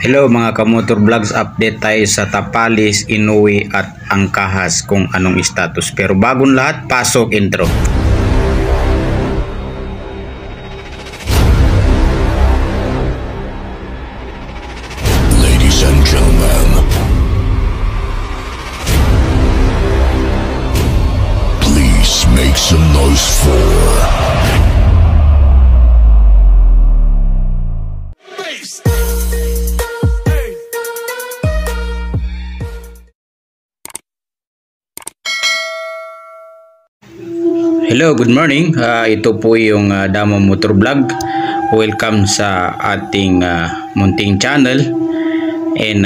Hello mga kamotor vlogs, update tayo sa Tapalis, Inoue at Angkahas kung anong status. Pero bagong lahat, pasok intro. Ladies and gentlemen, please make some noise for Hello, good morning. Ito po yung Damo Motor Vlog. Welcome sa ating munting channel. And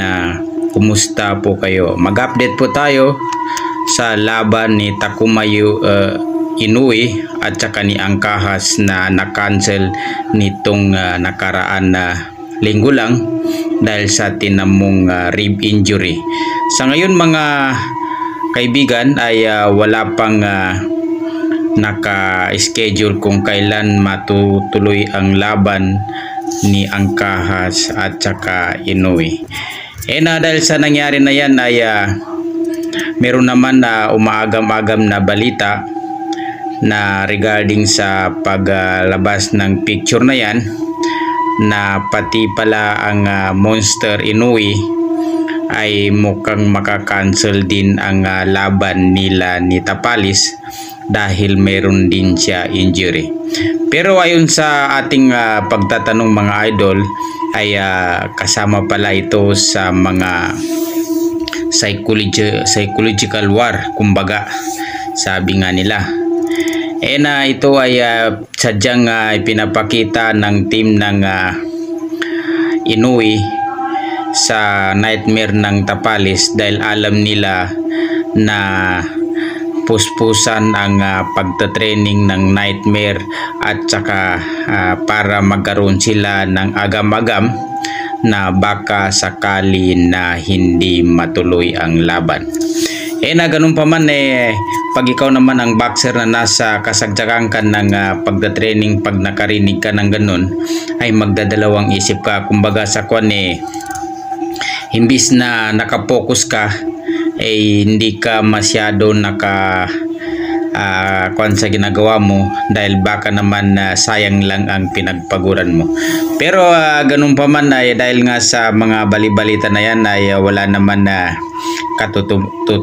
kumusta po kayo? Mag-update po tayo sa laban ni Takuma Inoue at saka ni Angkahas na na-cancel nitong nakaraan na linggo lang dahil sa tinamong rib injury. Sa ngayon mga kaibigan ay wala pang naka-schedule kung kailan matutuloy ang laban ni Angkahas at saka Inoue. Dahil sa nangyari na yan ay meron naman na umaagam-agam na balita na regarding sa paglabas ng picture na yan na pati pala ang Monster Inoue ay mukhang makakancel din ang laban nila ni Tapalis dahil meron din siya injury. Pero ayon sa ating pagtatanong mga idol ay kasama pala ito sa mga psychological war, kumbaga sabi nga nila. Ito ay sadyang pinapakita ng team ng Inoue sa nightmare ng Tapalis dahil alam nila na puspusan ang pagtatraining ng nightmare at saka para magkaroon sila ng agam-agam na baka sakali na hindi matuloy ang laban. Ganun pa man pag ikaw naman ang boxer na nasa kasagsagan ka ng pagtatraining, pag nakarinig ka ng ganun ay magdadalawang isip ka, kumbaga sa kwan imbis na nakapokus ka hindi ka masyado kung sa ginagawa mo dahil baka naman sayang lang ang pinagpaguran mo. Pero ganun pa man dahil nga sa mga balibalita na yan ay wala naman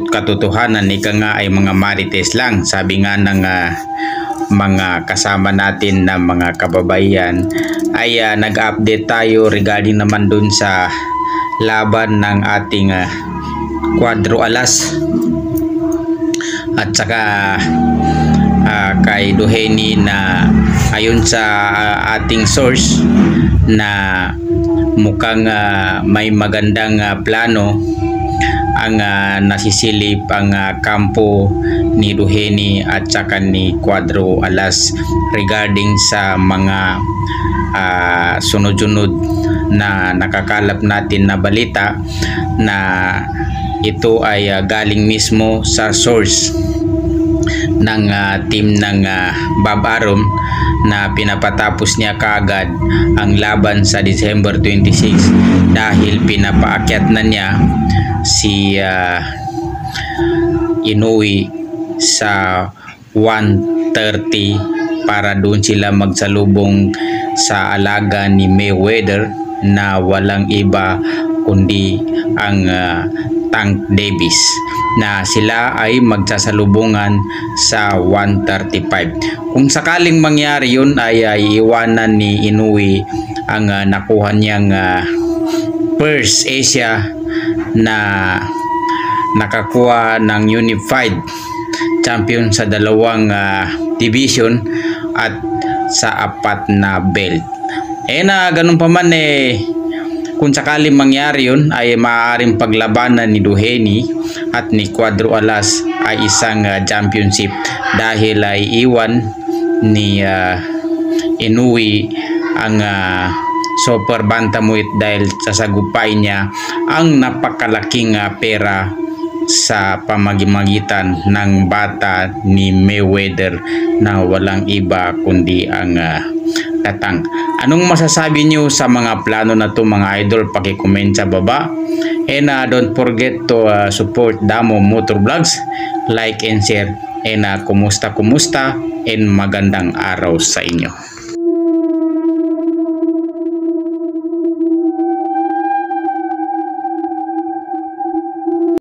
katotohanan, ika nga ay mga marites lang, sabi nga ng mga kasama natin na mga kababayan ay nag-update tayo regarding naman dun sa laban ng ating Cuadro Alas at saka kay Duheni na ayon sa ating source na mukhang may magandang plano ang nasisilip ang kampo ni Duheni at saka ni Cuadro Alas regarding sa mga sunod-sunod na nakakalap natin na balita na ito ay galing mismo sa source ng team ng Bob Arum na pinapatapos niya kaagad ang laban sa December 26 dahil pinapaakyat na niya si Inoue sa 130 para doon sila magsalubong sa alaga ni Mayweather na walang iba kundi ang Tank Davis, na sila ay magsasalubungan sa 135. Kung sakaling mangyari yun ay iiwanan ni Inoue ang nakuha niyang first Asia na nakakuha ng Unified Champion sa dalawang division at sa 4 na belt. Ganun pa man kung sakaling mangyari yun ay maaaring paglabanan ni Duheni at ni Cuadro Alas ay isang championship dahil ay iwan ni Inoue ang super bantamweight dahil sasagupay niya ang napakalaking pera sa pamamagitan ng bata ni Mayweather na walang iba kundi ang Tatang. Anong masasabi nyo sa mga plano na to mga idol? Paki-comment sa baba. And don't forget to support Damo Motor Vlogs. Like and share. And kumusta and magandang araw sa inyo.